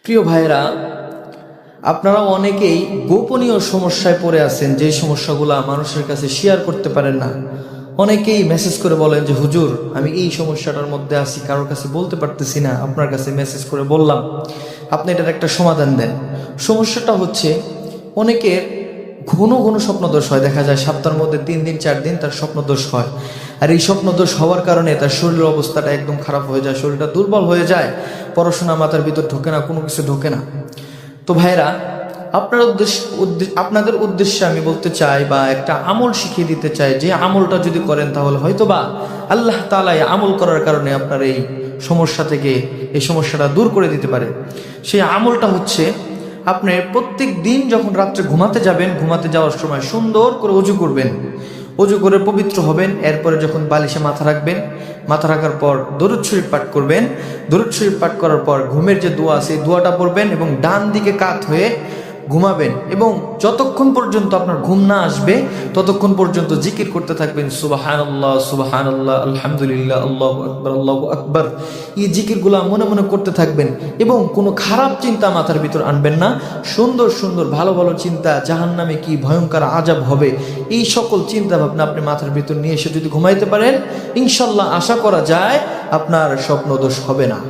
প্রিয় ভাইরা, আপনারা অনেকেই গোপনীয় সমস্যায় পড়ে আছেন, যে সমস্যাগুলো মানুষের কাছে শেয়ার করতে পারেন না। অনেকেই মেসেজ করে বলেন যে হুজুর, আমি এই সমস্যাটার মধ্যে আছি, কারোর কাছে বলতে পারতেছি না, আপনার কাছে মেসেজ করে বললাম, আপনি এটার একটা সমাধান দেন। সমস্যাটা হচ্ছে, অনেকের ঘন ঘন স্বপ্নদোষ হয়। দেখা যায় সপ্তাহের মধ্যে 3 দিন 4 দিন তার স্বপ্নদোষ হয়। আর এই স্বপ্নদোষ হওয়ার কারণে তার শরীরের অবস্থাটা একদম খারাপ হয়ে যায়, শরীরটা দুর্বল হয়ে যায়, পড়াশোনা মাথার ভিতর ঢোকে না, কোনো কিছু ঢোকে না। তো ভাইরা, আপনাদের উদ্দেশ্যে আমি বলতে চাই বা একটা আমল শিখিয়ে দিতে চাই, যে আমলটা যদি করেন তাহলে হয়তোবা আল্লাহ তাআলা এই আমল করার কারণে আপনার এই সমস্যা থেকে এই সমস্যাটা দূর করে দিতে পারে। সেই আমলটা হচ্ছে, আপনি প্রত্যেক দিন যখন রাত্রে ঘুমাতে যাবেন, ঘুমাতে যাওয়ার সময় সুন্দর করে অজু করবেন, অজু করে পবিত্র হবেন। এরপরে যখন বালিশে মাথা রাখবেন, মাথা রাখার পর দরুদ শরীফ পাঠ করবেন। দরুদ শরীফ পাঠ করার পর ঘুমের যে দোয়া, সেই দোয়াটা পড়বেন এবং ডান দিকে কাত হয়ে ঘুমাবেন। এবং যতক্ষণ পর্যন্ত আপনার ঘুম না আসবে ততক্ষণ পর্যন্ত জিকির করতে থাকবেন, সুবহানাল্লাহ সুবহানাল্লাহ, আলহামদুলিল্লাহ, আল্লাহু আকবার আল্লাহু আকবার। এই জিকিরগুলো মনে মনে করতে থাকবেন এবং কোনো খারাপ চিন্তা মাথার ভিতর আনবেন না। সুন্দর সুন্দর ভালো ভালো চিন্তা, জাহান্নামে কি ভয়ঙ্কর আযাব হবে, এই সকল চিন্তা ভাবনা আপনি মাথার ভিতর নিয়ে এসে যদি ঘুমাইতে পারেন, ইনশাল্লাহ আশা করা যায় আপনার স্বপ্নদোষ হবে না।